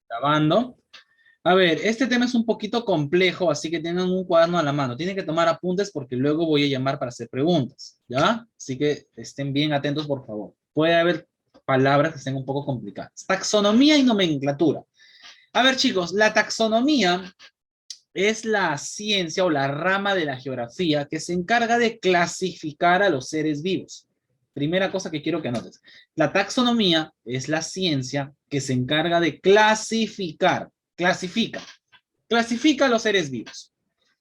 Grabando. A ver, este tema es un poquito complejo, así que tengan un cuaderno a la mano. Tienen que tomar apuntes porque luego voy a llamar para hacer preguntas, ¿ya? Así que estén bien atentos, por favor. Puede haber palabras que estén un poco complicadas. Taxonomía y nomenclatura. A ver, chicos, la taxonomía es la ciencia o la rama de la geografía que se encarga de clasificar a los seres vivos. Primera cosa que quiero que anotes. La taxonomía es la ciencia que se encarga de clasifica a los seres vivos.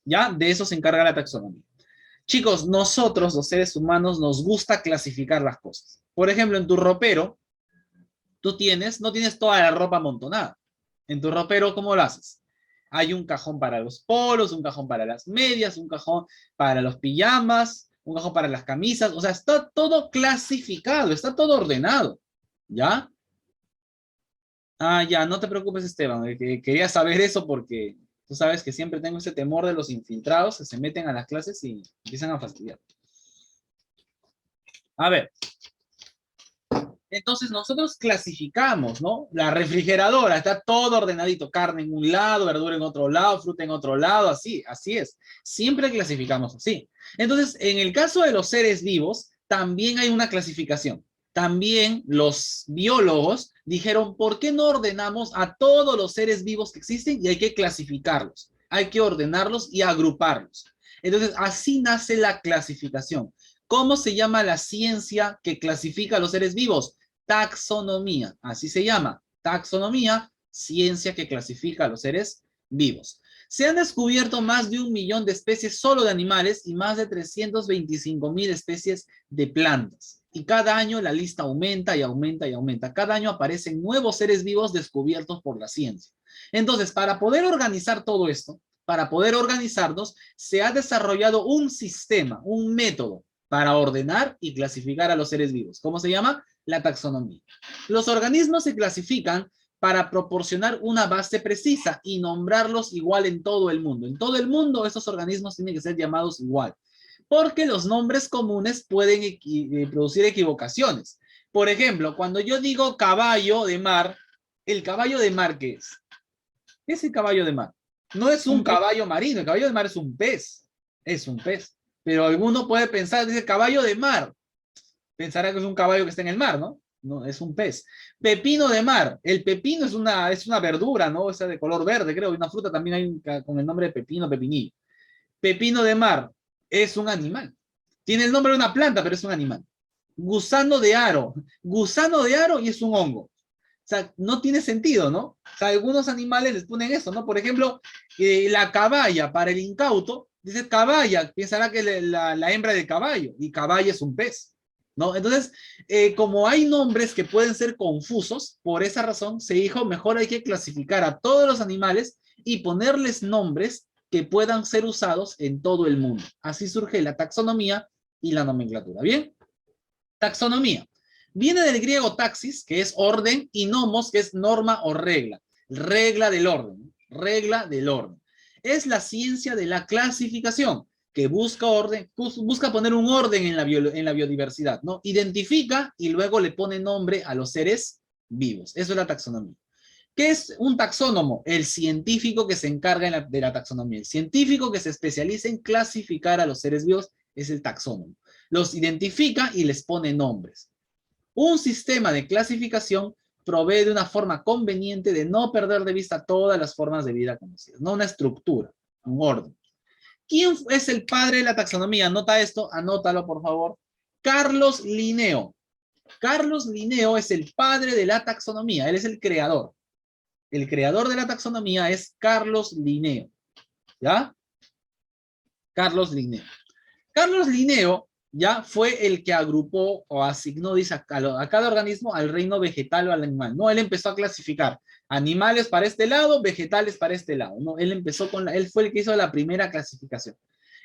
¿Ya? De eso se encarga la taxonomía. Chicos, nosotros los seres humanos nos gusta clasificar las cosas. Por ejemplo, en tu ropero, no tienes toda la ropa amontonada. En tu ropero, ¿cómo lo haces? Hay un cajón para los polos, un cajón para las medias, un cajón para los pijamas, un cajón para las camisas. O sea, está todo clasificado, está todo ordenado. ¿Ya? Ah, ya, no te preocupes, Esteban. Quería saber eso porque tú sabes que siempre tengo ese temor de los infiltrados que se meten a las clases y empiezan a fastidiar. A ver, entonces nosotros clasificamos, ¿no? La refrigeradora está todo ordenadito, carne en un lado, verdura en otro lado, fruta en otro lado, así es. Siempre clasificamos así. Entonces, en el caso de los seres vivos, también hay una clasificación. También los biólogos dijeron, ¿por qué no ordenamos a todos los seres vivos que existen y hay que clasificarlos? Hay que ordenarlos y agruparlos. Entonces, así nace la clasificación. ¿Cómo se llama la ciencia que clasifica a los seres vivos? Taxonomía, así se llama. Taxonomía, ciencia que clasifica a los seres vivos. Se han descubierto más de 1 millón de especies solo de animales y más de 325.000 especies de plantas. Y cada año la lista aumenta y aumenta y aumenta. Cada año aparecen nuevos seres vivos descubiertos por la ciencia. Entonces, para poder organizar todo esto, para poder organizarnos, se ha desarrollado un sistema, un método para ordenar y clasificar a los seres vivos. ¿Cómo se llama? La taxonomía. Los organismos se clasifican para proporcionar una base precisa y nombrarlos igual en todo el mundo. En todo el mundo estos organismos tienen que ser llamados igual, porque los nombres comunes pueden producir equivocaciones. Por ejemplo, cuando yo digo caballo de mar, ¿el caballo de mar qué es? ¿Qué es el caballo de mar? No es un Un pez. caballo marino, el caballo de mar es un pez. Es un pez. Pero alguno puede pensar, dice caballo de mar. Pensará que es un caballo que está en el mar, ¿no? No, es un pez. Pepino de mar. El pepino es una verdura, ¿no? O sea, de color verde, creo. Y una fruta también hay con el nombre de pepino, pepinillo. Pepino de mar es un animal. Tiene el nombre de una planta, pero es un animal. Gusano de aro. Gusano de aro y es un hongo. O sea, no tiene sentido, ¿no? O sea, algunos animales les ponen eso, ¿no? Por ejemplo, la caballa para el incauto, dice caballa, pensará que la hembra del caballo, y caballa es un pez, ¿no? Entonces, como hay nombres que pueden ser confusos, por esa razón se dijo, mejor hay que clasificar a todos los animales y ponerles nombres que puedan ser usados en todo el mundo. Así surge la taxonomía y la nomenclatura. ¿Bien? Taxonomía. Viene del griego taxis, que es orden, y nomos, que es norma o regla. Regla del orden. Regla del orden. Es la ciencia de la clasificación, que busca orden, busca poner un orden en la biodiversidad, ¿no? Identifica y luego le pone nombre a los seres vivos. Eso es la taxonomía. ¿Qué es un taxónomo? El científico que se encarga de la taxonomía. El científico que se especializa en clasificar a los seres vivos es el taxónomo. Los identifica y les pone nombres. Un sistema de clasificación provee de una forma conveniente de no perder de vista todas las formas de vida conocidas, no una estructura, un orden. ¿Quién es el padre de la taxonomía? Anota esto, anótalo por favor. Carlos Linneo. Carlos Linneo es el padre de la taxonomía, él es el creador. El creador de la taxonomía es Carlos Linneo. ¿Ya? Carlos Linneo. Carlos Linneo ya fue el que agrupó o asignó, dice, a cada organismo al reino vegetal o al animal. No, él empezó a clasificar animales para este lado, vegetales para este lado. No, él fue el que hizo la primera clasificación.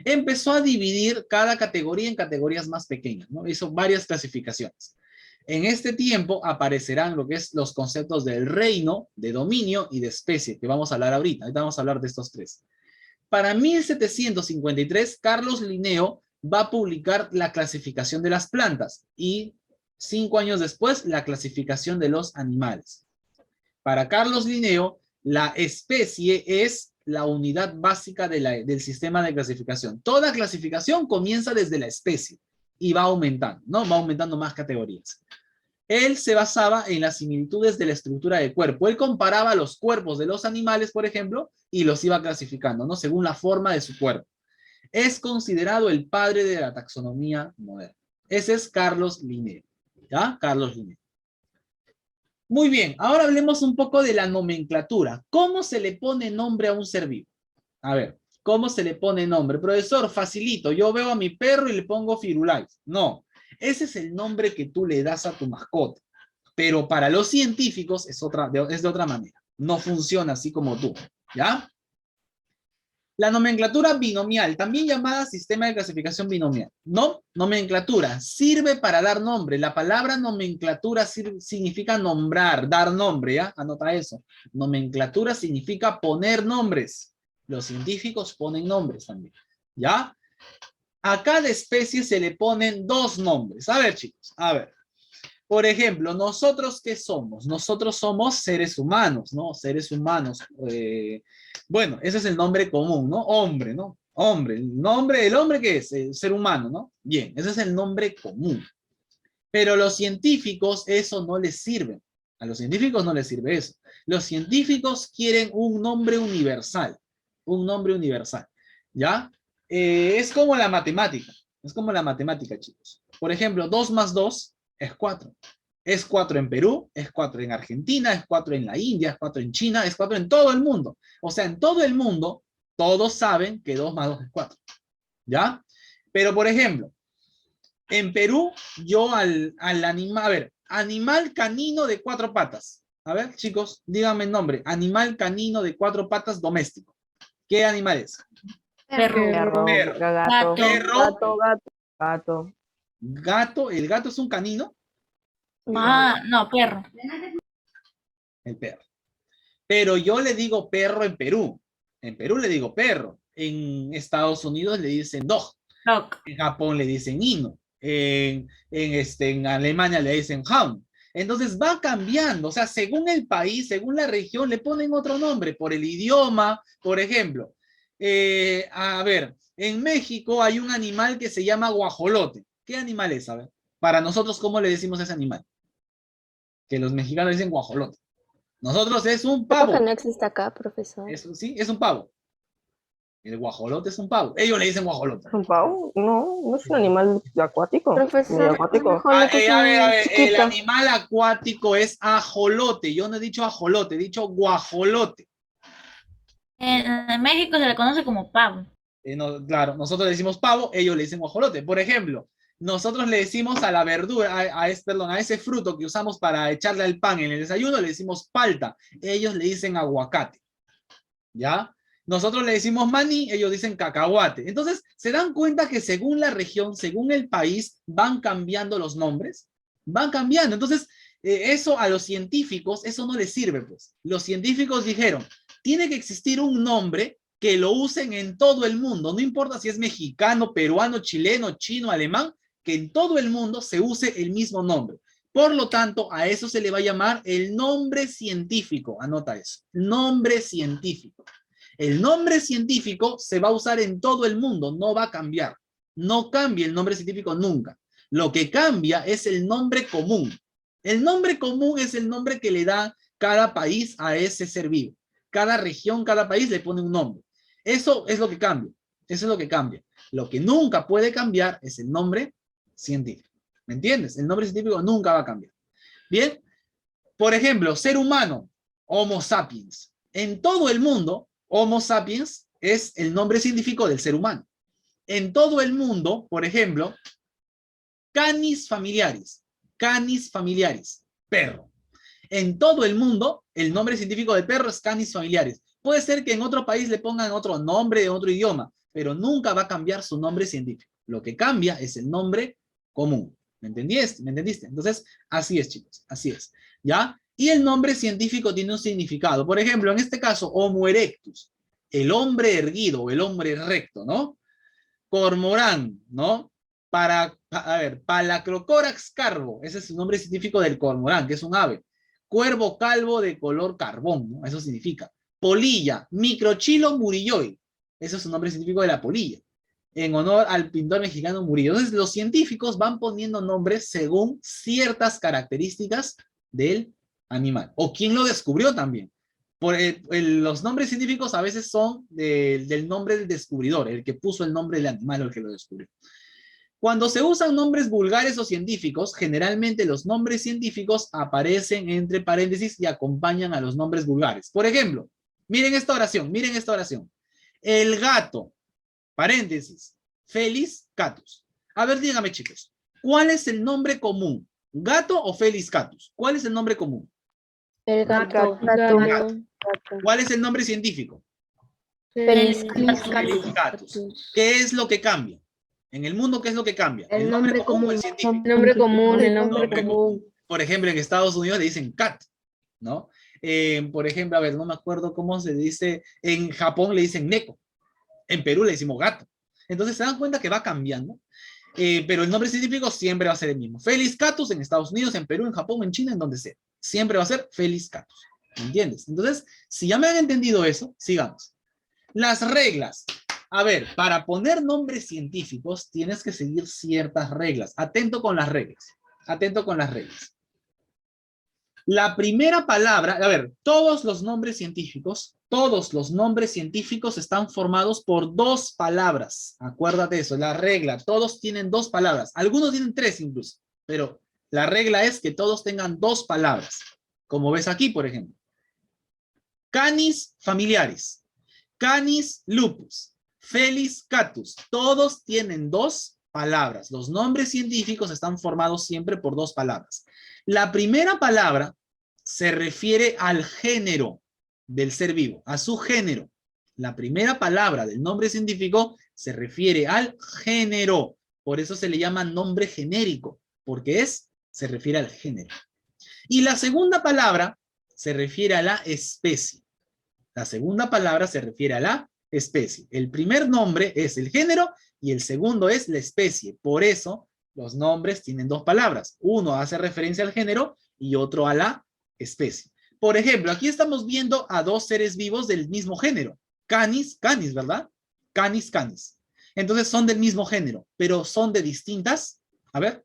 Empezó a dividir cada categoría en categorías más pequeñas, ¿no? Hizo varias clasificaciones. En este tiempo aparecerán lo que es los conceptos del reino, de dominio y de especie, que vamos a hablar ahorita. Ahorita vamos a hablar de estos tres. Para 1753, Carlos Linneo va a publicar la clasificación de las plantas y 5 años después la clasificación de los animales. Para Carlos Linneo, la especie es la unidad básica del sistema de clasificación. Toda clasificación comienza desde la especie y va aumentando, ¿no? Va aumentando más categorías. Él se basaba en las similitudes de la estructura del cuerpo. Él comparaba los cuerpos de los animales, por ejemplo, y los iba clasificando, ¿no? Según la forma de su cuerpo. Es considerado el padre de la taxonomía moderna. Ese es Carlos Linneo, ¿ya? Carlos Linneo. Muy bien, ahora hablemos un poco de la nomenclatura. ¿Cómo se le pone nombre a un ser vivo? A ver, ¿cómo se le pone nombre? Profesor, facilito. Yo veo a mi perro y le pongo Firulais. No, ese es el nombre que tú le das a tu mascota. Pero para los científicos es de otra manera. No funciona así como tú, ¿ya? La nomenclatura binomial, también llamada sistema de clasificación binomial. No, nomenclatura, sirve para dar nombre. La palabra nomenclatura significa nombrar, dar nombre, ¿ya? Anota eso. Nomenclatura significa poner nombres. Los científicos ponen nombres también, ¿ya? A cada especie se le ponen dos nombres. A ver, chicos, a ver. Por ejemplo, ¿nosotros qué somos? Nosotros somos seres humanos, ¿no? Seres humanos. Bueno, ese es el nombre común, ¿no? Hombre, ¿no? Hombre. ¿El hombre qué es? El ser humano, ¿no? Bien, ese es el nombre común. Pero a los científicos eso no les sirve. A los científicos no les sirve eso. Los científicos quieren un nombre universal. Un nombre universal. ¿Ya? Es como la matemática. Es como la matemática, chicos. Por ejemplo, 2 más 2 es 4. Es 4 en Perú, es 4 en Argentina, es 4 en la India, es 4 en China, es 4 en todo el mundo. O sea, en todo el mundo, todos saben que 2 más 2 es 4. ¿Ya? Pero, por ejemplo, en Perú, yo al animal, a ver, animal canino de 4 patas. A ver, chicos, díganme el nombre. Animal canino de 4 patas doméstico. ¿Qué animal es? Perro. Perro. Gato. Perro. Gato. Gato. ¿El gato es un canino? Ah, no, perro. El perro. Pero yo le digo perro en Perú. En Perú le digo perro. En Estados Unidos le dicen dog. Dog. En Japón le dicen hino. En Alemania le dicen hound. Entonces va cambiando. O sea, según el país, según la región, le ponen otro nombre. Por el idioma, por ejemplo. A ver, en México hay un animal que se llama guajolote. ¿Qué animal es? A ver. Para nosotros, ¿cómo le decimos a ese animal? Que los mexicanos dicen guajolote. Nosotros es un pavo. Porque no existe acá, profesor. Sí, es un pavo. El guajolote es un pavo. Ellos le dicen guajolote. ¿Un pavo? No, no es un animal acuático. Profesor, Medio acuático. A ver, el animal acuático es ajolote. Yo no he dicho ajolote, he dicho guajolote. En México se le conoce como pavo. No, claro, nosotros le decimos pavo, ellos le dicen guajolote. Por ejemplo, nosotros le decimos a la verdura, a ese fruto que usamos para echarle al pan en el desayuno, le decimos palta. Ellos le dicen aguacate. ¿Ya? Nosotros le decimos maní, ellos dicen cacahuate. Entonces, ¿se dan cuenta que según la región, según el país, van cambiando los nombres? Van cambiando. Entonces, eso a los científicos, eso no les sirve, pues. Los científicos dijeron, tiene que existir un nombre que lo usen en todo el mundo. No importa si es mexicano, peruano, chileno, chino, alemán, que en todo el mundo se use el mismo nombre. Por lo tanto, a eso se le va a llamar el nombre científico. Anota eso. Nombre científico. El nombre científico se va a usar en todo el mundo, no va a cambiar. No cambia el nombre científico nunca. Lo que cambia es el nombre común. El nombre común es el nombre que le da cada país a ese ser vivo. Cada región, cada país le pone un nombre. Eso es lo que cambia. Eso es lo que cambia. Lo que nunca puede cambiar es el nombre científico. ¿Me entiendes? El nombre científico nunca va a cambiar. Bien. Por ejemplo, ser humano, Homo sapiens. En todo el mundo, Homo sapiens es el nombre científico del ser humano. En todo el mundo, por ejemplo, Canis familiaris. Canis familiaris. Perro. En todo el mundo, el nombre científico del perro es Canis familiaris. Puede ser que en otro país le pongan otro nombre de otro idioma, pero nunca va a cambiar su nombre científico. Lo que cambia es el nombre común. ¿Me entendiste? ¿Me entendiste? Entonces, así es, chicos. Así es. ¿Ya? Y el nombre científico tiene un significado. Por ejemplo, en este caso, Homo erectus. El hombre erguido, el hombre recto, ¿no? Cormorán, ¿no? Palacrocorax carbo. Ese es el nombre científico del cormorán, que es un ave. Cuervo calvo de color carbón, ¿no? Eso significa. Polilla, Microchilo Murilloy. Ese es un nombre científico de la polilla, en honor al pintor mexicano Murillo. Entonces, los científicos van poniendo nombres según ciertas características del animal, o quién lo descubrió también. Los nombres científicos a veces son del nombre del descubridor, el que puso el nombre del animal o el que lo descubrió. Cuando se usan nombres vulgares o científicos, generalmente los nombres científicos aparecen entre paréntesis y acompañan a los nombres vulgares. Por ejemplo, miren esta oración, miren esta oración. El gato, paréntesis, Felis catus. A ver, dígame, chicos, ¿cuál es el nombre común? ¿Gato o Felis catus? ¿Cuál es el nombre común? El gato. Gato. ¿Cuál es el nombre científico? Felis Felis catus. ¿Qué es lo que cambia? En el mundo, ¿qué es lo que cambia? El nombre común o común. el científico. El nombre común. Por ejemplo, en Estados Unidos le dicen cat, ¿no? Por ejemplo, a ver, no me acuerdo cómo se dice. En Japón le dicen neko. En Perú le decimos gato. Entonces se dan cuenta que va cambiando. Pero el nombre científico siempre va a ser el mismo. Felis catus en Estados Unidos, en Perú, en Japón, en China, en donde sea. Siempre va a ser Felis catus. ¿Entiendes? Entonces, si ya me han entendido eso, sigamos. Las reglas. A ver, para poner nombres científicos tienes que seguir ciertas reglas. Atento con las reglas. Atento con las reglas. La primera palabra, a ver, todos los nombres científicos están formados por dos palabras. Acuérdate eso, la regla. Todos tienen dos palabras. Algunos tienen tres incluso, pero la regla es que todos tengan dos palabras. Como ves aquí, por ejemplo. Canis familiaris. Canis lupus. Felis catus, todos tienen dos palabras. Los nombres científicos están formados siempre por dos palabras. La primera palabra se refiere al género del ser vivo, a su género. La primera palabra del nombre científico se refiere al género. Por eso se le llama nombre genérico, porque se refiere al género. Y la segunda palabra se refiere a la especie. La segunda palabra se refiere a la especie. El primer nombre es el género y el segundo es la especie. Por eso los nombres tienen dos palabras. Uno hace referencia al género y otro a la especie. Por ejemplo, aquí estamos viendo a dos seres vivos del mismo género. Canis, canis, ¿verdad? Canis, canis. Entonces son del mismo género, pero son de distintas. A ver.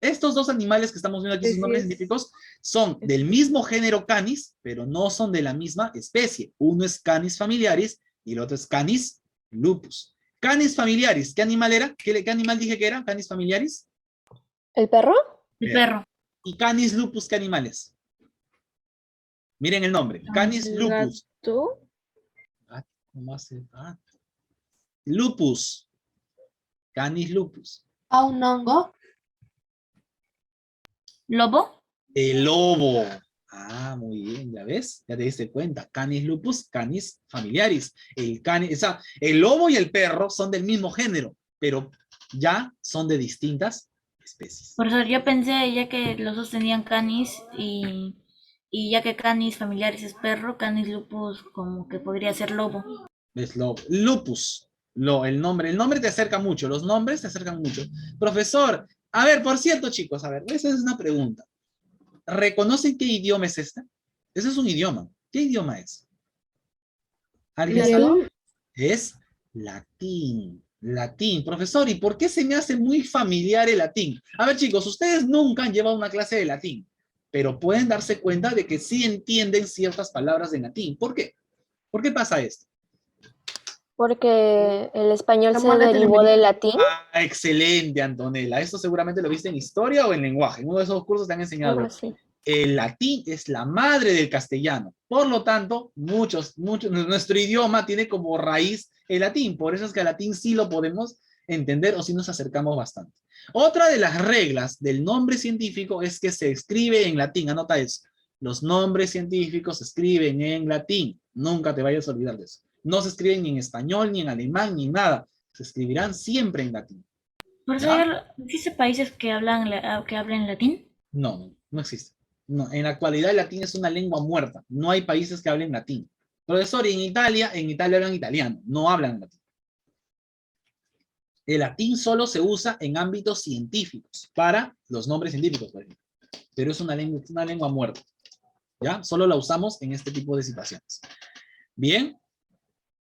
Estos dos animales que estamos viendo aquí, sus nombres científicos, son del mismo género Canis, pero no son de la misma especie. Uno es Canis familiaris y el otro es Canis lupus. Canis familiaris, ¿qué animal era? ¿Qué animal dije que era? Canis familiaris. ¿El perro? El perro. ¿Y Canis lupus qué animal es? Miren el nombre. Canis lupus. ¿Tú? ¿Cómo hace gato? Lupus. Canis lupus. ¿A un hongo? ¿Lobo? El lobo. Ah, muy bien, ya ves, ya te diste cuenta. Canis lupus, canis familiaris. El lobo y el perro son del mismo género, pero ya son de distintas especies. Por eso yo pensé, ya que los dos tenían canis y ya que canis familiaris es perro, canis lupus como que podría ser lobo. ¿Ves? Lupus. El nombre te acerca mucho, los nombres te acercan mucho. Profesor, a ver, por cierto, chicos, a ver, esa es una pregunta. ¿Reconocen qué idioma es este? Ese es un idioma. ¿Qué idioma es? ¿Alguien sabe? Es latín. Latín. Profesor, ¿y por qué se me hace muy familiar el latín? A ver, chicos, ustedes nunca han llevado una clase de latín, pero pueden darse cuenta de que sí entienden ciertas palabras de latín. ¿Por qué? ¿Por qué pasa esto? Porque el español se derivó del latín. Ah, excelente, Antonella. Esto seguramente lo viste en historia o en lenguaje. En uno de esos cursos te han enseñado. Algo así. El latín es la madre del castellano. Por lo tanto, nuestro idioma tiene como raíz el latín. Por eso es que el latín sí lo podemos entender o sí nos acercamos bastante. Otra de las reglas del nombre científico es que se escribe en latín. Anota eso. Los nombres científicos se escriben en latín. Nunca te vayas a olvidar de eso. No se escriben ni en español, ni en alemán, ni en nada. Se escribirán siempre en latín. Por eso ¿existen países que hablan latín? No, no existe. No, en la actualidad el latín es una lengua muerta. No hay países que hablen latín. Profesor, en Italia hablan italiano, no hablan latín. El latín solo se usa en ámbitos científicos, para los nombres científicos, por ejemplo. pero es una lengua muerta. ¿Ya? Solo la usamos en este tipo de situaciones. Bien.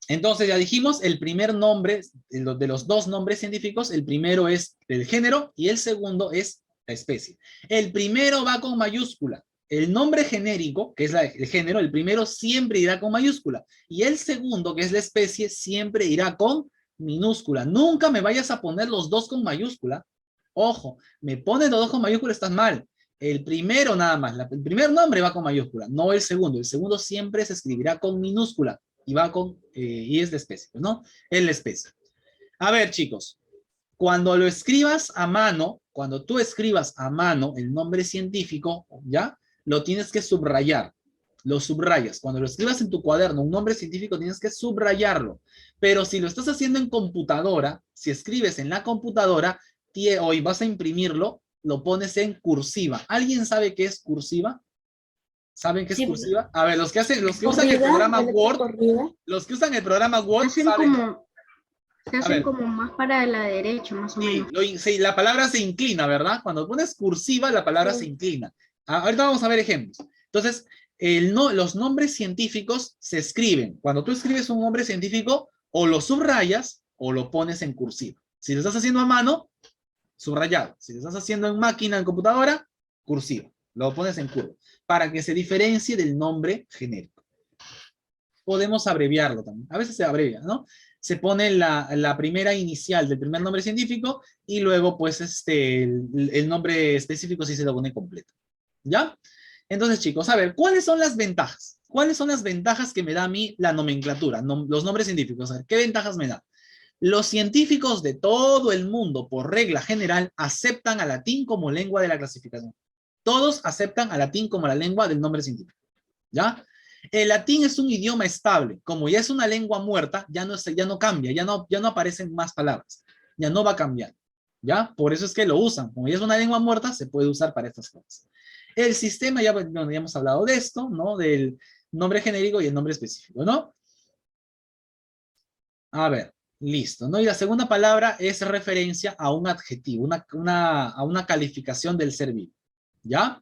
Entonces ya dijimos, el primer nombre, de los dos nombres científicos, el primero es el género y el segundo es la especie. El primero va con mayúscula. El nombre genérico, que es el género, el primero siempre irá con mayúscula. Y el segundo, que es la especie, siempre irá con minúscula. Nunca me vayas a poner los dos con mayúscula. Ojo, me pones los dos con mayúscula, estás mal. El primero nada más, el primer nombre va con mayúscula, no el segundo. El segundo siempre se escribirá con minúscula. Y va con, y es de especie, ¿no? Es la especie. A ver, chicos, cuando lo escribas a mano, cuando tú escribas a mano el nombre científico, ¿ya? Lo tienes que subrayar. Lo subrayas. Cuando lo escribas en tu cuaderno, un nombre científico, tienes que subrayarlo. Pero si lo estás haciendo en computadora, si escribes en la computadora, hoy vas a imprimirlo, lo pones en cursiva. ¿Alguien sabe qué es cursiva? ¿Saben qué es Sí. cursiva? A ver, los que usan el programa Word, los que usan el programa Word Se saben. se A hacen ver. como más para la derecha, más o Sí, menos. sí, la palabra se inclina, ¿verdad? Cuando pones cursiva, la palabra se inclina. Ahorita vamos a ver ejemplos. Entonces, los nombres científicos se escriben. Cuando tú escribes un nombre científico, o lo subrayas o lo pones en cursiva. Si lo estás haciendo a mano, subrayado. Si lo estás haciendo en máquina, en computadora, cursiva. Lo pones en curvo. Para que se diferencie del nombre genérico. Podemos abreviarlo también. A veces se abrevia, ¿no? Se pone la primera inicial del primer nombre científico y luego, pues, el nombre específico sí se lo pone completo. ¿Ya? Entonces, chicos, a ver, ¿cuáles son las ventajas? ¿Cuáles son las ventajas que me da a mí la nomenclatura, los nombres científicos? A ver, ¿qué ventajas me da? Los científicos de todo el mundo, por regla general, aceptan al latín como lengua de la clasificación. Todos aceptan al latín como la lengua del nombre científico. ¿Ya? El latín es un idioma estable. Como ya es una lengua muerta, ya no cambia, ya no aparecen más palabras. Ya no va a cambiar. ¿Ya? Por eso es que lo usan. Como ya es una lengua muerta, se puede usar para estas cosas. El sistema, ya hemos hablado de esto, ¿no? Del nombre genérico y el nombre específico, ¿no? A ver, listo, ¿no? Y la segunda palabra es referencia a un adjetivo, a una calificación del ser vivo. ¿Ya?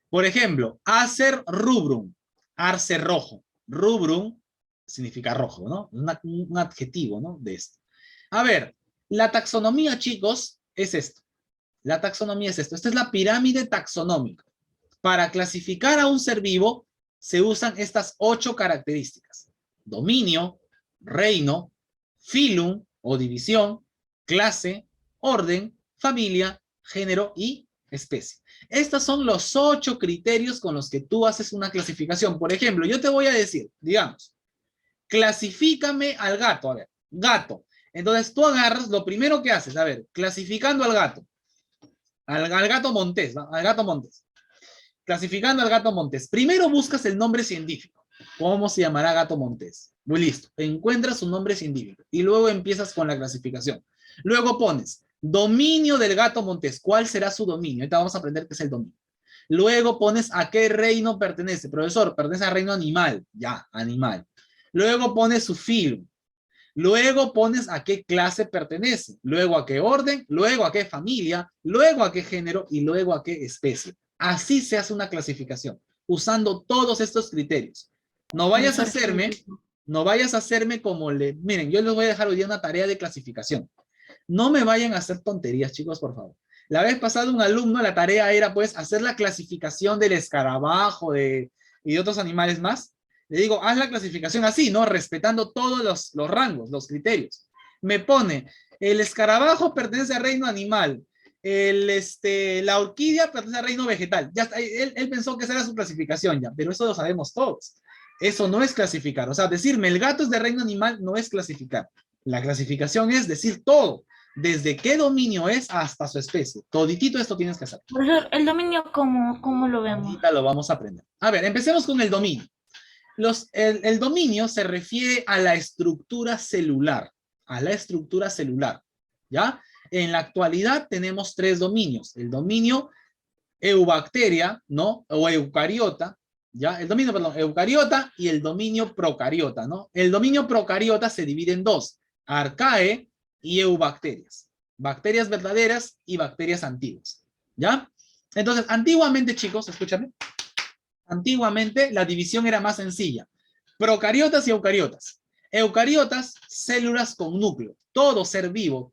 Por ejemplo, acer rubrum, arce rojo. Rubrum significa rojo, ¿no? Un adjetivo, ¿no? De esto. A ver, la taxonomía, chicos, es esto. La taxonomía es esto. Esta es la pirámide taxonómica. Para clasificar a un ser vivo, se usan estas 8 características. Dominio, reino, filum o división, clase, orden, familia, género y especie. Estos son los 8 criterios con los que tú haces una clasificación. Por ejemplo, yo te voy a decir, digamos, clasifícame al gato. A ver, gato. Entonces tú agarras, lo primero que haces, a ver, clasificando al gato. Al gato montés, ¿no? Al gato montés. Clasificando al gato montés. Primero buscas el nombre científico. ¿Cómo se llamará gato montés? Muy listo. Encuentras su nombre científico. Y luego empiezas con la clasificación. Luego pones dominio del gato montés. ¿Cuál será su dominio? Ahorita vamos a aprender qué es el dominio. Luego pones a qué reino pertenece. Profesor, pertenece al reino animal. Ya, animal. Luego pones su filum. Luego pones a qué clase pertenece. Luego a qué orden. Luego a qué familia. Luego a qué género. Y luego a qué especie. Así se hace una clasificación. Usando todos estos criterios. No vayas a hacerme como Miren, yo les voy a dejar hoy día una tarea de clasificación. No me vayan a hacer tonterías, chicos, por favor. La vez pasada un alumno, la tarea era pues hacer la clasificación del escarabajo y de otros animales más. Le digo, haz la clasificación así, ¿no? Respetando todos los rangos, los criterios. Me pone, el escarabajo pertenece al reino animal. La orquídea pertenece al reino vegetal. Ya está, él pensó que esa era su clasificación ya, pero eso lo sabemos todos. Eso no es clasificar. O sea, decirme el gato es del reino animal no es clasificar. La clasificación es decir todo. Desde qué dominio es hasta su especie. Toditito esto tienes que hacer. Profesor, el dominio, ¿cómo lo vemos? Ahorita lo vamos a aprender. A ver, empecemos con el dominio. El dominio se refiere a la estructura celular. A la estructura celular. ¿Ya? En la actualidad tenemos 3 dominios. El dominio eubacteria, ¿no? O eucariota. ¿Ya? El dominio, perdón, eucariota y el dominio procariota, ¿no? El dominio procariota se divide en 2. Arcae y eubacterias. Bacterias verdaderas y bacterias antiguas. ¿Ya? Entonces, antiguamente, chicos, escúchame, antiguamente la división era más sencilla. Procariotas y eucariotas. Eucariotas, células con núcleo. Todo ser vivo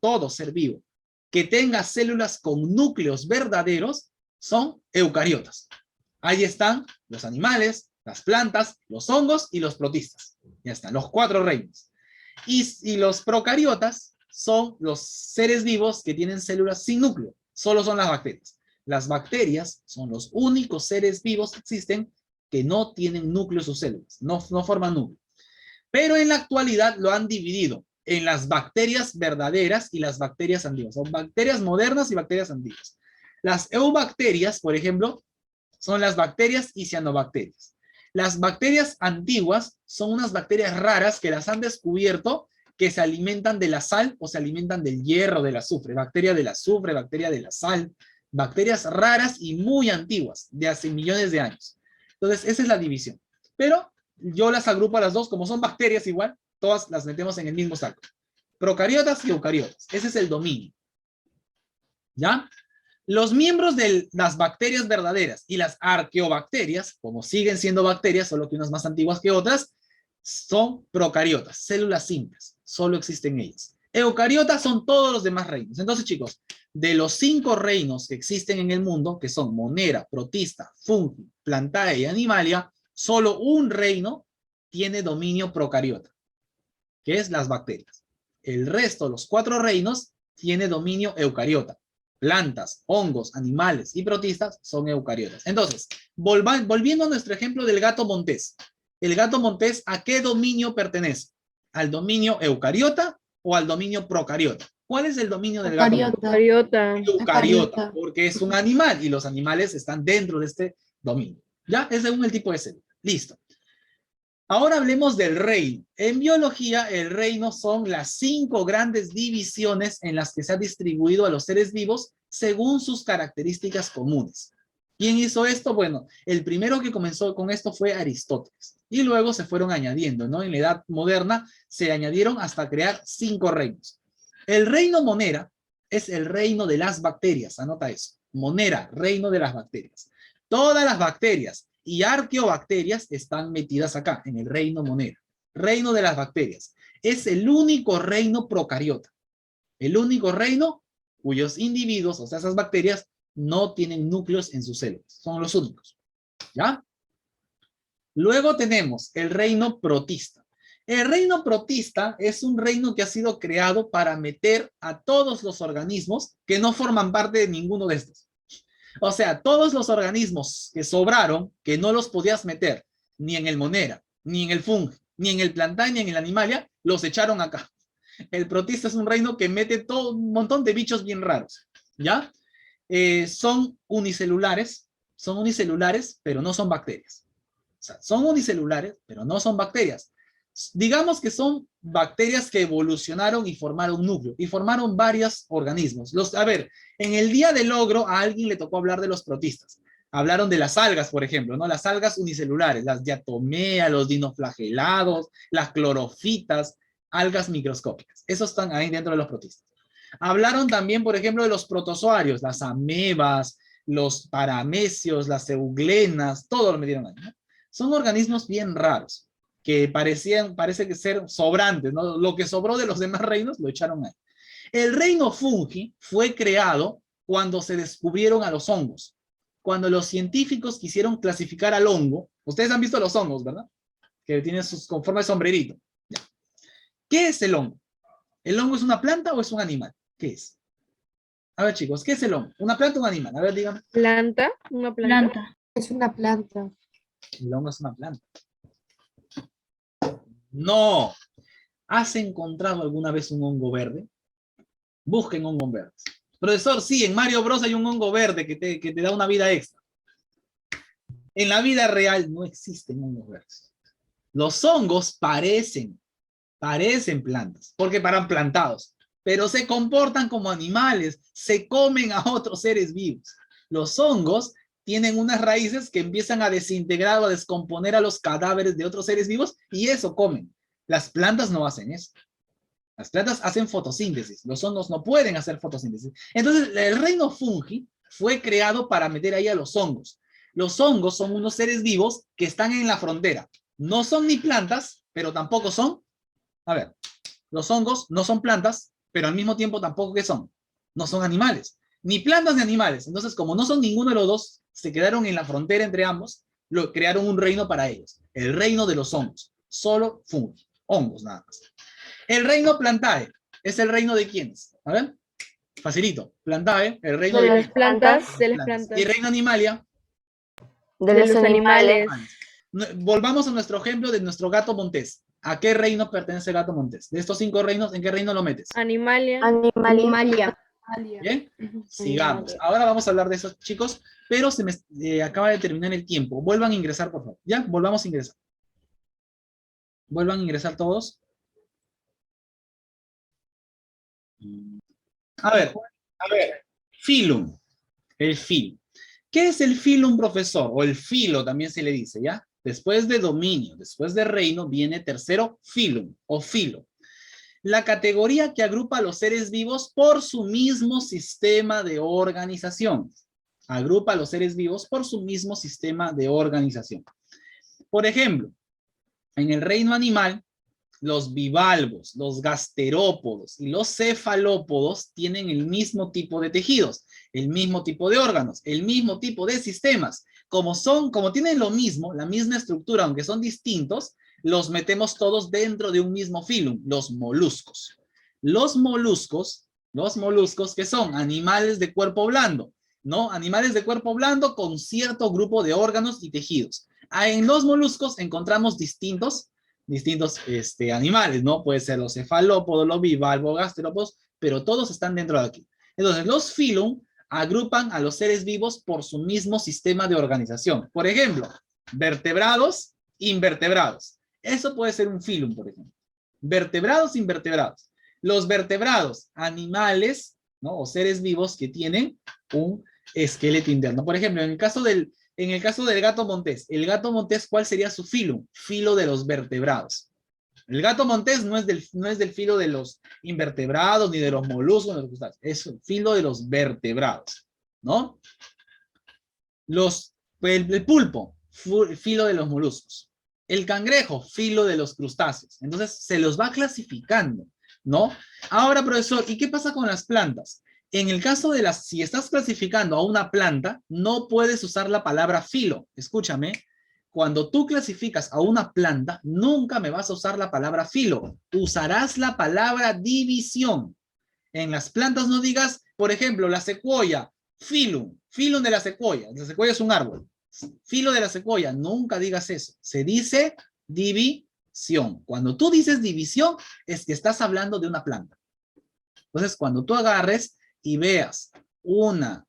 que tenga células con núcleos verdaderos son eucariotas. Ahí están los animales, las plantas, los hongos y los protistas. Ya están, los 4 reinos. Y los procariotas son los seres vivos que tienen células sin núcleo. Solo son las bacterias. Las bacterias son los únicos seres vivos que existen que no tienen núcleo en sus células. No forman núcleo. Pero en la actualidad lo han dividido en las bacterias verdaderas y las bacterias antiguas. Son bacterias modernas y bacterias antiguas. Las eubacterias, por ejemplo, son las bacterias y cianobacterias. Las bacterias antiguas son unas bacterias raras que las han descubierto que se alimentan de la sal o se alimentan del hierro, del azufre. Bacteria del azufre, bacteria de la sal. Bacterias raras y muy antiguas, de hace millones de años. Entonces, esa es la división. Pero yo las agrupo a las dos, como son bacterias igual, todas las metemos en el mismo saco. Procariotas y eucariotas. Ese es el dominio. ¿Ya? Los miembros de las bacterias verdaderas y las arqueobacterias, como siguen siendo bacterias, solo que unas más antiguas que otras, son procariotas, células simples. Solo existen ellas. Eucariotas son todos los demás reinos. Entonces, chicos, de los 5 reinos que existen en el mundo, que son Monera, Protista, Fungi, Plantae y Animalia, solo un reino tiene dominio procariota, que es las bacterias. El resto, los 4 reinos, tiene dominio eucariota. Plantas, hongos, animales y protistas son eucariotas. Entonces, volviendo a nuestro ejemplo del gato montés. El gato montés, ¿a qué dominio pertenece? ¿Al dominio eucariota o al dominio procariota? ¿Cuál es el dominio del gato montés? Eucariota. Eucariota, porque es un animal y los animales están dentro de este dominio. ¿Ya? Es según el tipo de célula. Listo. Ahora hablemos del reino. En biología, el reino son las 5 grandes divisiones en las que se ha distribuido a los seres vivos según sus características comunes. ¿Quién hizo esto? Bueno, el primero que comenzó con esto fue Aristóteles. Y luego se fueron añadiendo, ¿no? En la Edad Moderna se añadieron hasta crear 5 reinos. El reino Monera es el reino de las bacterias. Anota eso. Monera, reino de las bacterias. Todas las bacterias y arqueobacterias están metidas acá, en el reino Monera. Reino de las bacterias. Es el único reino procariota. El único reino cuyos individuos, o sea, esas bacterias, no tienen núcleos en sus células. Son los únicos. ¿Ya? Luego tenemos el reino protista. El reino protista es un reino que ha sido creado para meter a todos los organismos que no forman parte de ninguno de estos. O sea, todos los organismos que sobraron, que no los podías meter ni en el Monera, ni en el Fungi, ni en el Plantae, ni en el Animalia, los echaron acá. El protista es un reino que mete todo un montón de bichos bien raros, ¿ya? Son unicelulares, pero no son bacterias. O sea, son unicelulares, pero no son bacterias. Digamos que son bacterias que evolucionaron y formaron núcleo, y formaron varios organismos. A ver, en el día del logro a alguien le tocó hablar de los protistas. Hablaron de las algas, por ejemplo, ¿no? Las algas unicelulares, las diatomea, los dinoflagelados, las clorofitas, algas microscópicas. Esos están ahí dentro de los protistas. Hablaron también, por ejemplo, de los protozoarios, las amebas, los paramecios, las euglenas, todo lo metieron ahí, ¿no? Son organismos bien raros que parece que ser sobrantes, ¿no? Lo que sobró de los demás reinos lo echaron ahí. El reino fungi fue creado cuando se descubrieron a los hongos. Cuando los científicos quisieron clasificar al hongo, ustedes han visto los hongos, ¿verdad? Que tienen con forma de sombrerito. Ya. ¿Qué es el hongo? ¿El hongo es una planta o es un animal? ¿Qué es? A ver, chicos, ¿qué es el hongo? ¿Una planta o un animal? A ver, díganme. Planta, una planta. Es una planta. El hongo es una planta. No. ¿Has encontrado alguna vez un hongo verde? Busquen hongos verdes. Profesor, sí, en Mario Bros hay un hongo verde que te da una vida extra. En la vida real no existen hongos verdes. Los hongos parecen plantas, porque paran plantados, pero se comportan como animales, se comen a otros seres vivos. Los hongos tienen unas raíces que empiezan a desintegrar o a descomponer a los cadáveres de otros seres vivos y eso comen. Las plantas no hacen eso. Las plantas hacen fotosíntesis. Los hongos no pueden hacer fotosíntesis. Entonces, el reino fungi fue creado para meter ahí a los hongos. Los hongos son unos seres vivos que están en la frontera. No son ni plantas, pero tampoco son... A ver, los hongos no son plantas, pero al mismo tiempo tampoco ¿qué son? No son animales. Ni plantas ni animales. Entonces, como no son ninguno de los dos, se quedaron en la frontera entre ambos, crearon un reino para ellos. El reino de los hongos. Solo fungi. Hongos nada más. El reino Plantae es el reino de ¿quiénes? A ver, facilito. Plantae, el reino De de las plantas, de las plantas. plantas. Y el reino Animalia. De los animales. Volvamos a nuestro ejemplo de nuestro gato montés. ¿A qué reino pertenece el gato montés? De estos 5 reinos, ¿en qué reino lo metes? Animalia. Animalia. ¿Bien? Sigamos. Ahora vamos a hablar de esos chicos, pero se me acaba de terminar el tiempo. Vuelvan a ingresar, por favor. ¿Ya? Volvamos a ingresar. Vuelvan a ingresar todos. A ver. Filum. El filo. ¿Qué es el filum, profesor? O el filo también se le dice, ¿ya? Después de dominio, después de reino, viene tercero, filum o filo. La categoría que agrupa a los seres vivos por su mismo sistema de organización. Agrupa a los seres vivos por su mismo sistema de organización. Por ejemplo, en el reino animal, los bivalvos, los gasterópodos y los cefalópodos tienen el mismo tipo de tejidos, el mismo tipo de órganos, el mismo tipo de sistemas. Como tienen lo mismo, la misma estructura, aunque son distintos, los metemos todos dentro de un mismo filum, los moluscos. Los moluscos, que son animales de cuerpo blando, ¿no? Animales de cuerpo blando con cierto grupo de órganos y tejidos. En los moluscos encontramos distintos animales, ¿no? Puede ser los cefalópodos, los bivalvos, gasterópodos, pero todos están dentro de aquí. Entonces, los filum agrupan a los seres vivos por su mismo sistema de organización. Por ejemplo, vertebrados, invertebrados. Eso puede ser un filum, por ejemplo. Vertebrados, invertebrados. Los vertebrados, animales, ¿no? O seres vivos que tienen un esqueleto interno. Por ejemplo, en el caso del gato montés, el gato montés, ¿cuál sería su filum? Filo de los vertebrados. El gato montés no es del filo de los invertebrados, ni de los moluscos, ni de los crustáceos. Es el filo de los vertebrados, ¿no? El pulpo, filo de los moluscos. El cangrejo, filo de los crustáceos. Entonces, se los va clasificando, ¿no? Ahora, profesor, ¿y qué pasa con las plantas? En el caso de si estás clasificando a una planta, no puedes usar la palabra filo. Escúchame. Cuando tú clasificas a una planta, nunca me vas a usar la palabra filo. Usarás la palabra división. En las plantas no digas, por ejemplo, la secuoya, filum de la secuoya. La secuoya es un árbol. Filo de la secuoya, nunca digas eso. Se dice división. Cuando tú dices división, es que estás hablando de una planta. Entonces, cuando tú agarres y veas una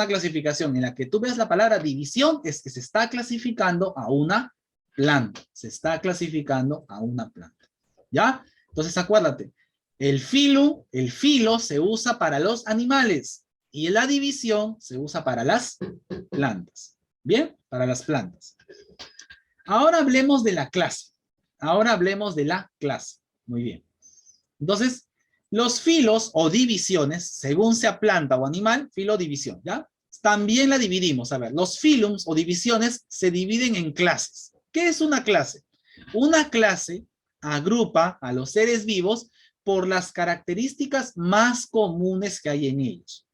clasificación en la que tú ves la palabra división, es que se está clasificando a una planta. Se está clasificando a una planta. ¿Ya? Entonces acuérdate, el filo se usa para los animales y la división se usa para las plantas. ¿Bien? Para las plantas. Ahora hablemos de la clase. Muy bien. Entonces, los filos o divisiones, según sea planta o animal, filo o división, ¿ya? También la dividimos. A ver, los filums o divisiones se dividen en clases. ¿Qué es una clase? Una clase agrupa a los seres vivos por las características más comunes que hay en ellos.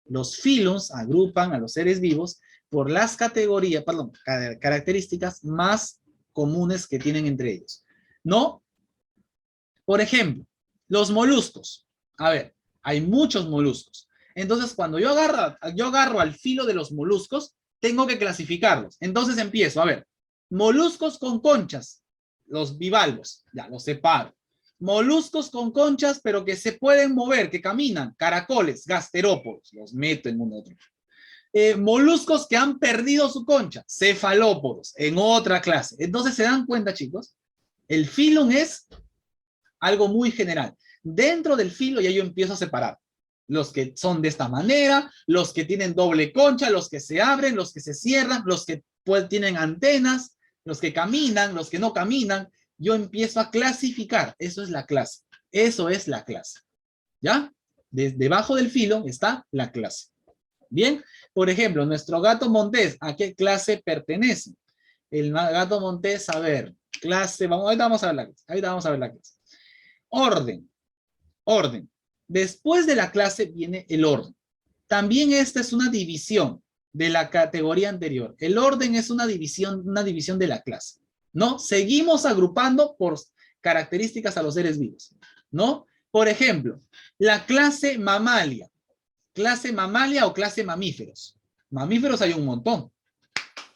Los filums agrupan a los seres vivos por las características más comunes que tienen entre ellos. ¿No? Por ejemplo, los moluscos. A ver, hay muchos moluscos. Entonces, cuando yo agarro al filo de los moluscos, tengo que clasificarlos. Entonces empiezo, a ver, moluscos con conchas, los bivalvos, ya los separo. Moluscos con conchas, pero que se pueden mover, que caminan, caracoles, gasterópodos, los meto en un otro. Moluscos que han perdido su concha, cefalópodos, en otra clase. Entonces, ¿se dan cuenta, chicos? El filum es algo muy general. Dentro del filo ya yo empiezo a separar. Los que son de esta manera, los que tienen doble concha, los que se abren, los que se cierran, los que tienen antenas, los que caminan, los que no caminan. Yo empiezo a clasificar. Eso es la clase. Eso es la clase. ¿Ya? Debajo del filo está la clase. Bien, por ejemplo, nuestro gato montés, ¿a qué clase pertenece? El gato montés, a ver, clase, vamos, ahorita vamos a ver la clase, ahorita vamos a ver la clase. Orden, orden. Después de la clase viene el orden. También esta es una división de la categoría anterior. El orden es una división de la clase, ¿no? Seguimos agrupando por características a los seres vivos, ¿no? Por ejemplo, la clase mamalia. Clase mamalia o clase mamíferos. Mamíferos hay un montón.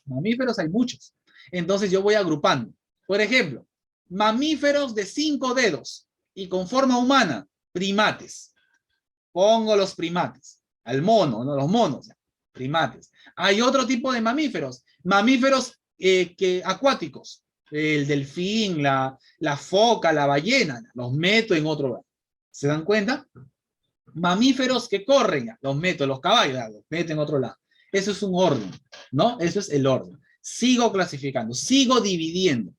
Mamíferos hay muchos. Entonces yo voy agrupando. Por ejemplo, mamíferos de 5 dedos y con forma humana, primates. Pongo los primates. Al mono, no los monos, primates. Hay otro tipo de mamíferos. Mamíferos acuáticos. El delfín, la foca, la ballena. Los meto en otro lugar. ¿Se dan cuenta? Mamíferos que corren, los meto, los caballos, los meto en otro lado. Eso es un orden, ¿no? Eso es el orden. Sigo clasificando, sigo dividiendo,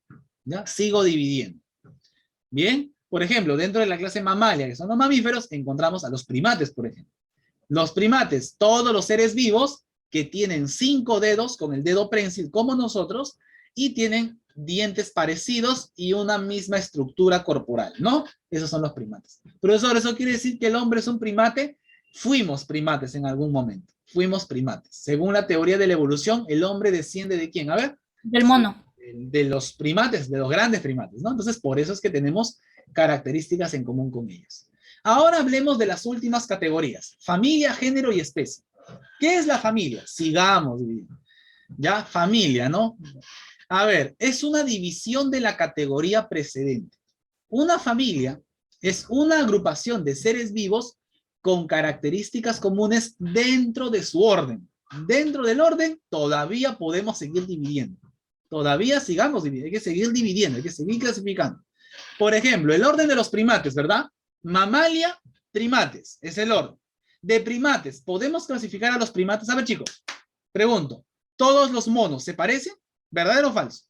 ¿ya? Sigo dividiendo. Bien, por ejemplo, dentro de la clase mamalia, que son los mamíferos, encontramos a los primates, por ejemplo. Los primates, todos los seres vivos que tienen 5 dedos con el dedo prensil como nosotros y tienen dientes parecidos y una misma estructura corporal, ¿no? Esos son los primates. Profesor, ¿eso quiere decir que el hombre es un primate? Fuimos primates en algún momento. Fuimos primates. Según la teoría de la evolución, el hombre desciende ¿de quién? A ver. Del mono. De los primates, de los grandes primates, ¿no? Entonces, por eso es que tenemos características en común con ellos. Ahora hablemos de las últimas categorías. Familia, género y especie. ¿Qué es la familia? Sigamos. Ya, familia, ¿no? A ver, es una división de la categoría precedente. Una familia es una agrupación de seres vivos con características comunes dentro de su orden. Dentro del orden todavía podemos seguir dividiendo. Todavía sigamos dividiendo, hay que seguir dividiendo, hay que seguir clasificando. Por ejemplo, el orden de los primates, ¿verdad? Mamalia, primates, es el orden. De primates, ¿podemos clasificar a los primates? A ver, chicos, pregunto, ¿todos los monos se parecen? ¿Verdadero o falso?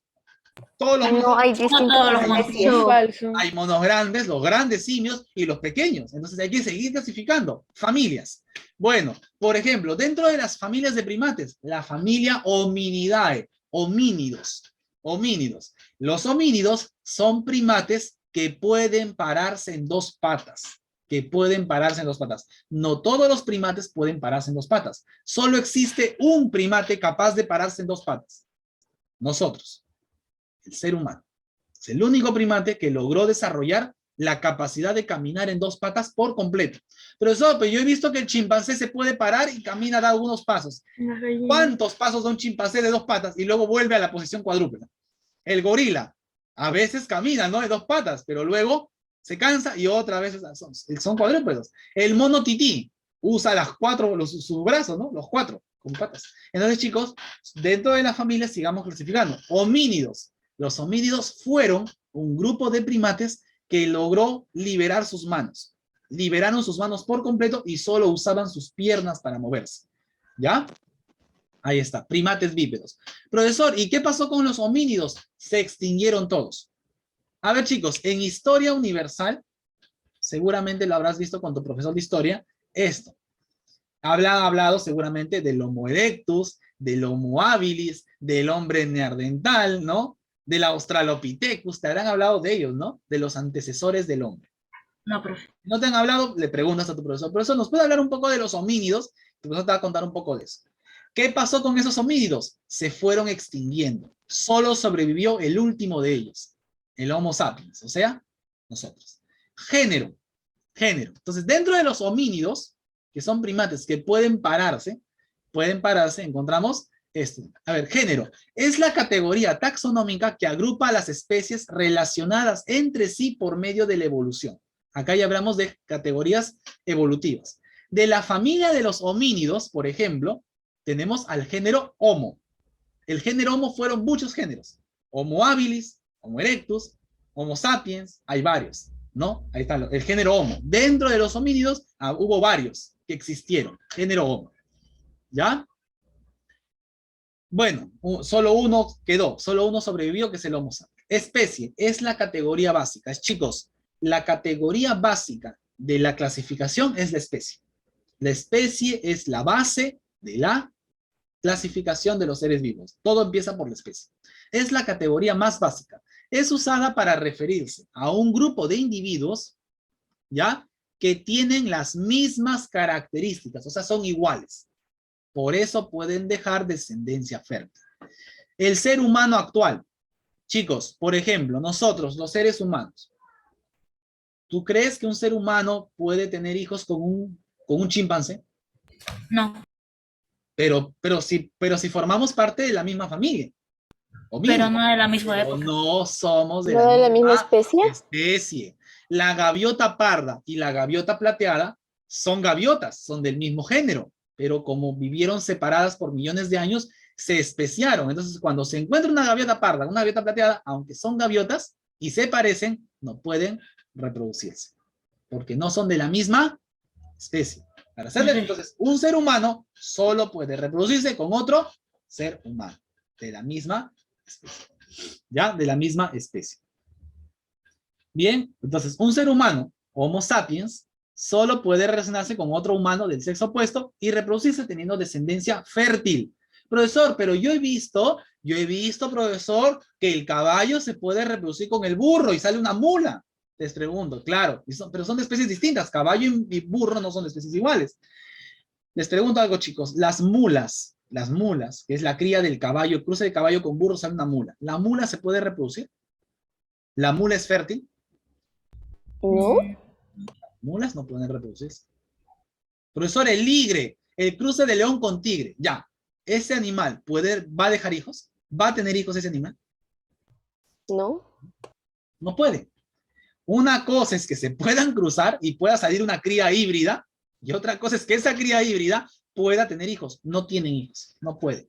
Todos los monos. No, hay distintas todos los monos. especies. Falso. Hay monos grandes, los grandes simios y los pequeños. Entonces hay que seguir clasificando. Familias. Bueno, por ejemplo, dentro de las familias de primates, la familia Hominidae, homínidos. Homínidos. Los homínidos son primates que pueden pararse en 2 patas. Que pueden pararse en 2 patas. No todos los primates pueden pararse en 2 patas. Solo existe un primate capaz de pararse en 2 patas. Nosotros. El ser humano. Es el único primate que logró desarrollar la capacidad de caminar en 2 patas por completo. Profesor, pero yo he visto que el chimpancé se puede parar y camina, da algunos pasos. ¿Cuántos pasos da un chimpancé de 2 patas y luego vuelve a la posición cuadrúpeda? El gorila, a veces camina, ¿no? De 2 patas, pero luego se cansa y otra vez son cuadrúpedos. El mono tití usa las 4, sus brazos, ¿no? Los 4 con patas. Entonces, chicos, dentro de la familia sigamos clasificando. Homínidos. Los homínidos fueron un grupo de primates que logró liberar sus manos. Liberaron sus manos por completo y solo usaban sus piernas para moverse. ¿Ya? Ahí está, primates bípedos. Profesor, ¿y qué pasó con los homínidos? Se extinguieron todos. A ver, chicos, en historia universal, seguramente lo habrás visto con tu profesor de historia, esto. Habrán hablado seguramente del Homo erectus, del Homo habilis, del hombre neandertal, ¿no? Del Australopithecus, te habrán hablado de ellos, ¿no? De los antecesores del hombre. No, profe. ¿No te han hablado? Le preguntas a tu profesor. Profesor, ¿nos puede hablar un poco de los homínidos? Tu profesor te va a contar un poco de eso. ¿Qué pasó con esos homínidos? Se fueron extinguiendo. Solo sobrevivió el último de ellos, el Homo sapiens, o sea, nosotros. Género. Género. Entonces, dentro de los homínidos, que son primates que pueden pararse, encontramos esto. A ver, género. Es la categoría taxonómica que agrupa a las especies relacionadas entre sí por medio de la evolución. Acá ya hablamos de categorías evolutivas. De la familia de los homínidos, por ejemplo, tenemos al género Homo. El género Homo fueron muchos géneros. Homo habilis, Homo erectus, Homo sapiens, hay varios, ¿no? Ahí está el género Homo. Dentro de los homínidos hubo varios que existieron. Género Homo. ¿Ya? Bueno, solo uno quedó, solo uno sobrevivió, que es el Homo sapiens. Especie, es la categoría básica. Chicos, la categoría básica de la clasificación es la especie. La especie es la base de la clasificación de los seres vivos. Todo empieza por la especie. Es la categoría más básica. Es usada para referirse a un grupo de individuos, ¿ya?, que tienen las mismas características, o sea, son iguales. Por eso pueden dejar descendencia fértil. El ser humano actual. Chicos, por ejemplo, nosotros, los seres humanos. ¿Tú crees que un ser humano puede tener hijos con un chimpancé? No, Pero si formamos parte de la misma familia. O pero mismo. no de la misma Pero época. no somos de ¿No de la misma misma especie? especie. La gaviota parda y la gaviota plateada son gaviotas, son del mismo género, pero como vivieron separadas por millones de años, se especiaron. Entonces, cuando se encuentra una gaviota parda, una gaviota plateada, aunque son gaviotas y se parecen, no pueden reproducirse, porque no son de la misma especie. Para hacerle, entonces, un ser humano solo puede reproducirse con otro ser humano de la misma especie. ¿Ya? De la misma especie. Bien, entonces un ser humano, Homo sapiens, solo puede relacionarse con otro humano del sexo opuesto y reproducirse teniendo descendencia fértil. Profesor, pero yo he visto, profesor, que el caballo se puede reproducir con el burro y sale una mula. Les pregunto, claro, pero son de especies distintas. Caballo y burro no son de especies iguales. Les pregunto algo, chicos. Las mulas, que es la cría del caballo, el cruce de caballo con burro sale una mula. ¿La mula se puede reproducir? ¿La mula es fértil? ¿No? Mulas no pueden reproducirse. Profesor, el ligre, el cruce de león con tigre, ya. ¿Ese animal va a dejar hijos? ¿Va a tener hijos ese animal? ¿No? No puede. Una cosa es que se puedan cruzar y pueda salir una cría híbrida, y otra cosa es que esa cría híbrida pueda tener hijos. No tienen hijos, no puede.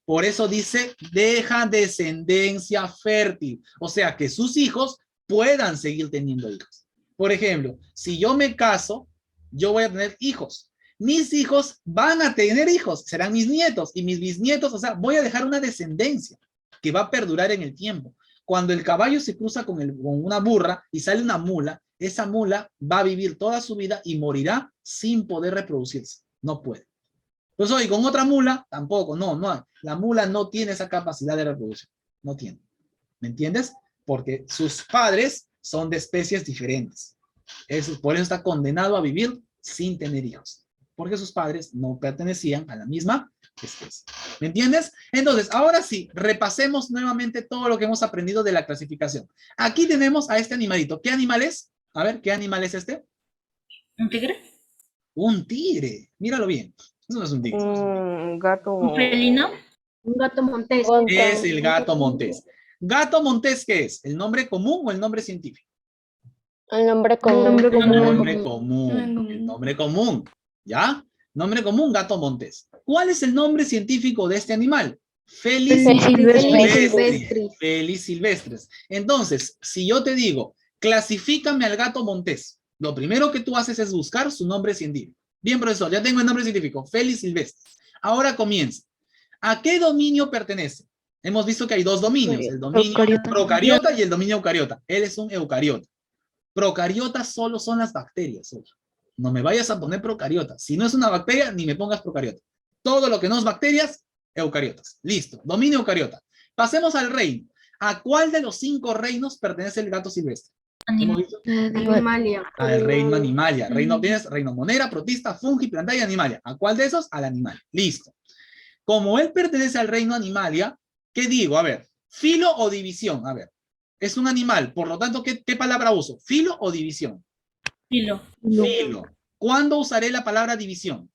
Por eso dice, deja descendencia fértil. O sea, que sus hijos puedan seguir teniendo hijos. Por ejemplo, si yo me caso, yo voy a tener hijos. Mis hijos van a tener hijos, serán mis nietos y mis bisnietos. O sea, voy a dejar una descendencia que va a perdurar en el tiempo. Cuando el caballo se cruza con una burra y sale una mula, esa mula va a vivir toda su vida y morirá sin poder reproducirse. No puede. Pues hoy con otra mula, tampoco, no hay. La mula no tiene esa capacidad de reproducción. No tiene. ¿Me entiendes? Porque sus padres son de especies diferentes. Por eso está condenado a vivir sin tener hijos. Porque sus padres no pertenecían a la misma especie. ¿Me entiendes? Entonces, ahora sí, repasemos nuevamente todo lo que hemos aprendido de la clasificación. Aquí tenemos a este animalito. ¿Qué animal es? A ver, ¿qué animal es este? ¿Un tigre? Un tigre. Míralo bien. Eso no es un tigre. Un gato. ¿Un felino? Un gato montés. Es el gato montés. ¿Gato montés qué es? ¿El nombre común o el nombre científico? El nombre común. El nombre común. ¿Ya? Nombre común, gato montés. ¿Cuál es el nombre científico de este animal? Felis silvestris. Felis silvestris. Entonces, si yo te digo, clasifícame al gato montés, lo primero que tú haces es buscar su nombre científico. Bien, profesor, ya tengo el nombre científico, Felis silvestris. Ahora comienza. ¿A qué dominio pertenece? Hemos visto que hay dos dominios, el dominio procariota y el dominio eucariota. Él es un eucariota. Procariotas solo son las bacterias. Oye. No me vayas a poner procariota. Si no es una bacteria, ni me pongas procariota. Todo lo que no es bacterias, eucariotas. Listo. Dominio eucariota. Pasemos al reino. ¿A cuál de los 5 reinos pertenece el gato silvestre? Animalia. Al reino animalia. Tienes reino monera, protista, fungi, planta y animalia. ¿A cuál de esos? Al animal. Listo. Como él pertenece al reino animalia, ¿qué digo? A ver, filo o división. A ver, es un animal. Por lo tanto, ¿qué palabra uso? ¿Filo o división? Filo. Filo. ¿Cuándo usaré la palabra división?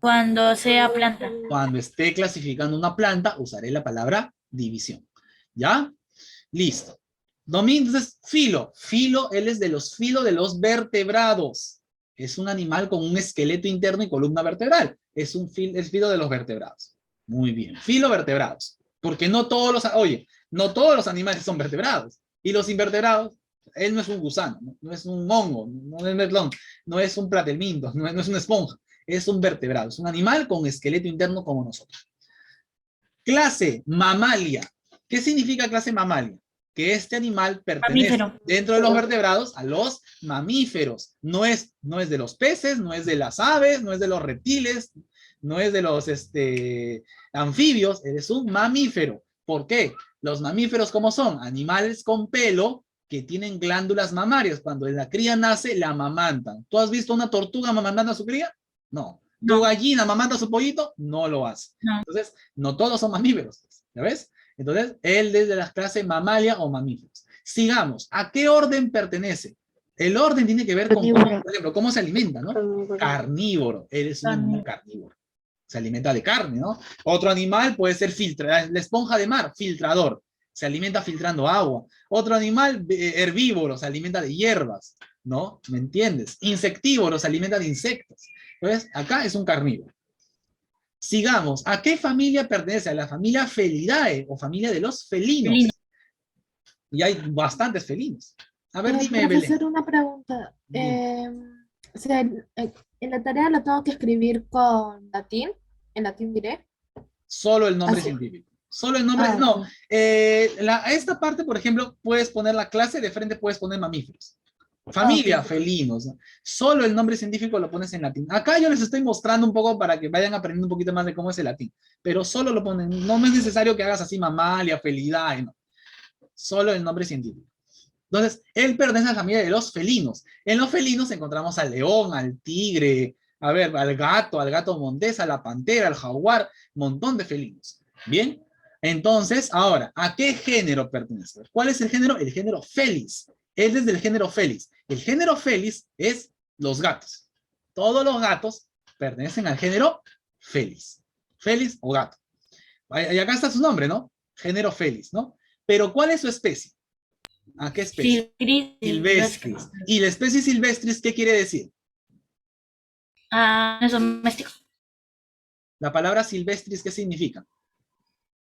Cuando sea planta. Cuando esté clasificando una planta, usaré la palabra división. ¿Ya? Listo. Entonces, filo. Filo, él es de los filo de los vertebrados. Es un animal con un esqueleto interno y columna vertebral. Es filo de los vertebrados. Muy bien. Filo vertebrados. Porque no todos los animales son vertebrados. Y los invertebrados, él no es un gusano, no es un hongo, no es metlón, no es un platelminto, no es una esponja. Es un vertebrado. Es un animal con esqueleto interno como nosotros. Clase mamalia. ¿Qué significa clase mamalia? Que este animal pertenece dentro de los vertebrados a los mamíferos. No es de los peces, no es de las aves, no es de los reptiles, no es de los anfibios, eres un mamífero. ¿Por qué? Los mamíferos, ¿cómo son? Animales con pelo que tienen glándulas mamarias. Cuando la cría nace, la amamantan. ¿Tú has visto una tortuga amamantando a su cría? No. ¿Tu No. gallina amamanta a su pollito? No lo hace. No. Entonces, no todos son mamíferos. ¿Ya ves? Entonces, él es de la clase mamalia o mamíferos. Sigamos. ¿A qué orden pertenece? El orden tiene que ver con, Carnívoro. por ejemplo, cómo se alimenta, ¿no? Carnívoro. Carnívoro. Él es un animal carnívoro. Se alimenta de carne, ¿no? Otro animal puede ser la esponja de mar, filtrador. Se alimenta filtrando agua. Otro animal herbívoro, se alimenta de hierbas, ¿no? ¿Me entiendes? Insectívoro, se alimenta de insectos. Entonces, acá es un carnívoro. Sigamos. ¿A qué familia pertenece? A la familia Felidae, o familia de los felinos. Felino. Y hay bastantes felinos. A ver, dime, Profesor, Belén. una pregunta. Bien. O sea, en la tarea lo tengo que escribir con latín, en latín diré. Solo el nombre Así. científico. Solo el nombre. Ah, No. ok. Esta parte, por ejemplo, puedes poner la clase, de frente puedes poner mamíferos. Familia, Ok. felinos, ¿no? Solo el nombre científico lo pones en latín. Acá yo les estoy mostrando un poco para que vayan aprendiendo un poquito más de cómo es el latín. Pero solo lo ponen. No es necesario que hagas así mamalia, felidae, no. Solo el nombre científico. Entonces, él pertenece a la familia de los felinos. En los felinos encontramos al león, al tigre, a ver, al gato montés, a la pantera, al jaguar, montón de felinos. Bien, entonces, ahora, ¿a qué género pertenece? ¿Cuál es el género? El género Felis. Él es del género Felis. El género Felis es los gatos. Todos los gatos pertenecen al género Felis. Felis o gato. Y acá está su nombre, ¿no? Género Felis, ¿no? Pero ¿cuál es su especie? ¿A qué especie? Silvestris. ¿Y la especie silvestris qué quiere decir? Ah, es doméstico. La palabra silvestris, ¿qué significa?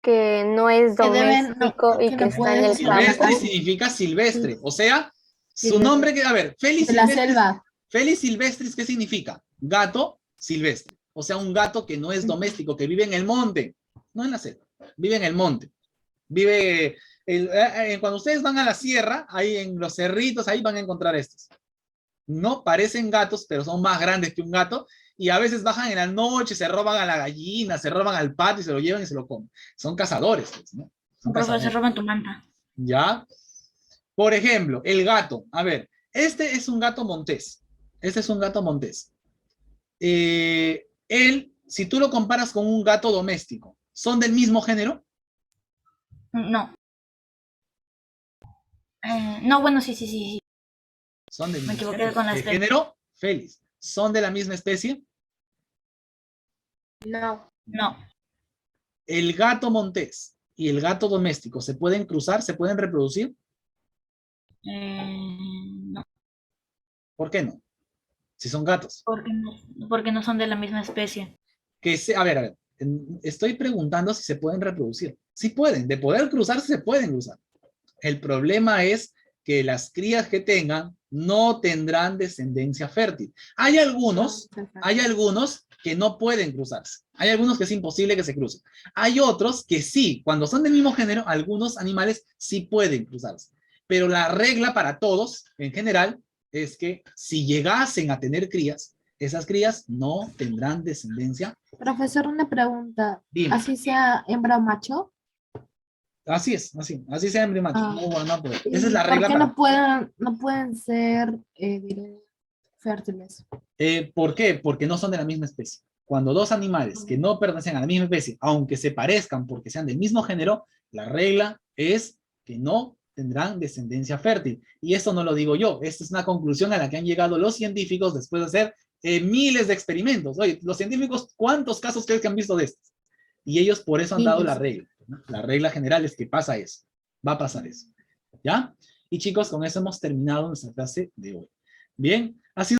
Que no es Que deben- doméstico y que que no está pueden en el ser campo. Silvestris significa silvestre. O sea, su nombre, a ver, Felis De la silvestris. selva. Felis silvestris, ¿qué significa? Gato silvestre. O sea, un gato que no es doméstico, que vive en el monte. No en la selva. Vive en el monte. Vive... cuando ustedes van a la sierra, ahí en los cerritos, ahí van a encontrar estos. No parecen gatos, pero son más grandes que un gato, y a veces bajan en la noche, se roban a la gallina, se roban al patio, y se lo llevan y se lo comen. Son cazadores, pues, ¿no? Son Profe, se cazadores. roban tu manta. ¿Ya? Por ejemplo, el gato. A ver, este es un gato montés. Este es un gato montés. Él, si tú lo comparas con un gato doméstico, ¿son del mismo género? No. No, bueno, sí. Son del Me mismo equivoqué género. con la ¿El especie. género? Felis. ¿Son de la misma especie? No. No. El gato montés y el gato doméstico, ¿se pueden cruzar? ¿Se pueden reproducir? No. ¿Por qué no? Si son gatos. Porque no son de la misma especie. A ver. Estoy preguntando si se pueden reproducir. Sí pueden. De poder cruzarse, se pueden cruzar. El problema es que las crías que tengan no tendrán descendencia fértil. Hay algunos que no pueden cruzarse. Hay algunos que es imposible que se crucen. Hay otros que sí, cuando son del mismo género, algunos animales sí pueden cruzarse. Pero la regla para todos, en general, es que si llegasen a tener crías, esas crías no tendrán descendencia. Profesor, una pregunta. Dime. ¿Así sea hembra o macho? Así es, así sea hembra y macho. Ah. No, no puede. Esa es la regla. ¿Por qué para... no pueden ser fértiles? ¿Por qué? Porque no son de la misma especie. Cuando dos animales que no pertenecen a la misma especie, aunque se parezcan porque sean del mismo género, la regla es que no tendrán descendencia fértil. Y esto no lo digo yo, esta es una conclusión a la que han llegado los científicos después de hacer miles de experimentos. Oye, los científicos, ¿cuántos casos crees que han visto de estos? Y ellos por eso han dado la regla, ¿no? La regla general es que pasa eso, va a pasar eso. ¿Ya? Y chicos, con eso hemos terminado nuestra clase de hoy. Bien,